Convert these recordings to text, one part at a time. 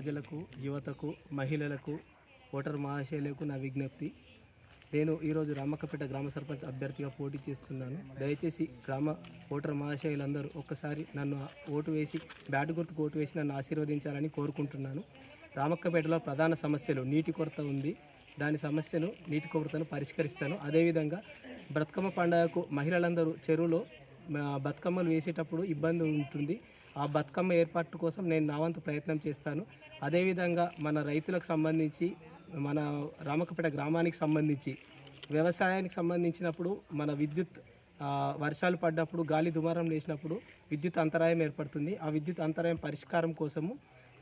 ప్రజలకు, యువతకు, మహిళలకు, ఓటర్ మహాశయులకు నా విజ్ఞప్తి. నేను ఈరోజు రామక్కపేట గ్రామ సర్పంచ్ అభ్యర్థిగా పోటీ చేస్తున్నాను. దయచేసి గ్రామ ఓటర్ మహాశయులందరూ ఒక్కసారి నన్ను ఓటు వేసి బ్యాట్ గుర్తుకు ఓటు వేసి నన్ను ఆశీర్వదించాలని కోరుకుంటున్నాను. రామక్కపేటలో ప్రధాన సమస్యలు నీటి కొరత ఉంది. దాని సమస్యను నీటి కొరతను పరిష్కరిస్తాను. అదేవిధంగా బతుకమ్మ పండుగకు మహిళలందరూ చెరువులో బతుకమ్మలు వేసేటప్పుడు ఇబ్బంది ఉంటుంది. ఆ బతుకమ్మ ఏర్పాటు కోసం నేను నా వంతు ప్రయత్నం చేస్తాను. అదేవిధంగా మన రైతులకు సంబంధించి, మన రామక్కపేట గ్రామానికి సంబంధించి వ్యవసాయానికి సంబంధించినప్పుడు మన విద్యుత్ వర్షాలు పడ్డప్పుడు గాలి దుమారం లేచినప్పుడు విద్యుత్ అంతరాయం ఏర్పడుతుంది. ఆ విద్యుత్ అంతరాయం పరిష్కారం కోసము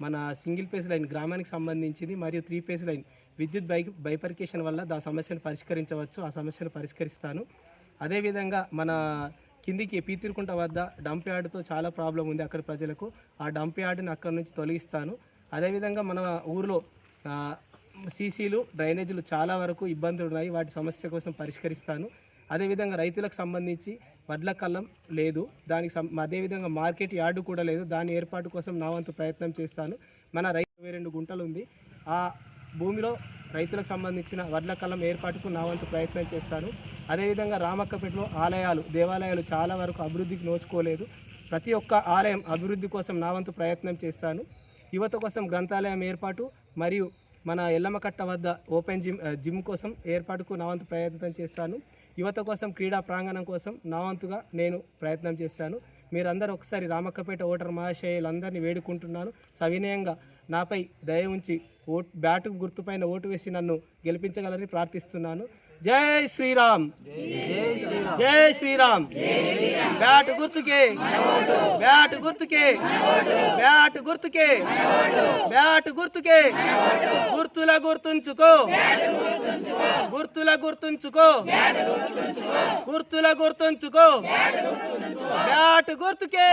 మన సింగిల్ ఫేజ్ లైన్ గ్రామానికి సంబంధించింది మరియు 3 ఫేజ్ లైన్ విద్యుత్ బైఫర్కేషన్ వల్ల ఆ సమస్యను పరిష్కరించవచ్చు. ఆ సమస్యను పరిష్కరిస్తాను. అదేవిధంగా మన కిందికి పీతిరుకుంట వద్ద డంప్ యార్డ్తో చాలా ప్రాబ్లం ఉంది అక్కడ ప్రజలకు. ఆ డంప్ యార్డ్ని అక్కడి నుంచి తొలగిస్తాను. అదేవిధంగా మన ఊరిలో సీసీలు, డ్రైనేజీలు చాలా వరకు ఇబ్బందులు ఉన్నాయి. వాటి సమస్య కోసం పరిష్కరిస్తాను. అదేవిధంగా రైతులకు సంబంధించి వడ్ల కళ్ళం లేదు, దానికి అదేవిధంగా మార్కెట్ యార్డు కూడా లేదు. దాని ఏర్పాటు కోసం నా వంతు ప్రయత్నం చేస్తాను. మన 22 గుంటలు ఉంది. ఆ భూమిలో రైతులకు సంబంధించిన వడ్ల కళ్ళం ఏర్పాటుకు నా వంతు ప్రయత్నం చేస్తాను. అదేవిధంగా రామక్కపేటలో ఆలయాలు, దేవాలయాలు చాలా వరకు అభివృద్ధికి నోచుకోలేదు. ప్రతి ఒక్క ఆలయం అభివృద్ధి కోసం నా వంతు ప్రయత్నం చేస్తాను. యువత కోసం గ్రంథాలయం ఏర్పాటు మరియు మన ఎల్లమ్మకట్ట వద్ద ఓపెన్ జిమ్ కోసం ఏర్పాటుకు నా వంతు ప్రయత్నం చేస్తాను. యువత కోసం క్రీడా ప్రాంగణం కోసం నా వంతుగా నేను ప్రయత్నం చేస్తాను. మీరందరూ ఒకసారి రామక్కపేట ఓటర్ మహాశయులందరినీ వేడుకుంటున్నాను. సవినయంగా నాపై దయ ఉంచి బ్యాటు గుర్తుపైన ఓటు వేసి నన్ను గెలిపించగలని ప్రార్థిస్తున్నాను. జై శ్రీరామ్, జై శ్రీరామ్. బ్యాటు గుర్తుకే, బ్యాటు గుర్తుకే, బ్యాటు గుర్తుకే, బ్యాటు గుర్తుకే. గుర్తుల గుర్తుంచుకో, గుర్తుల గుర్తుంచుకో, గుర్తుల గుర్తుంచుకో. బ్యాటు గుర్తుకే.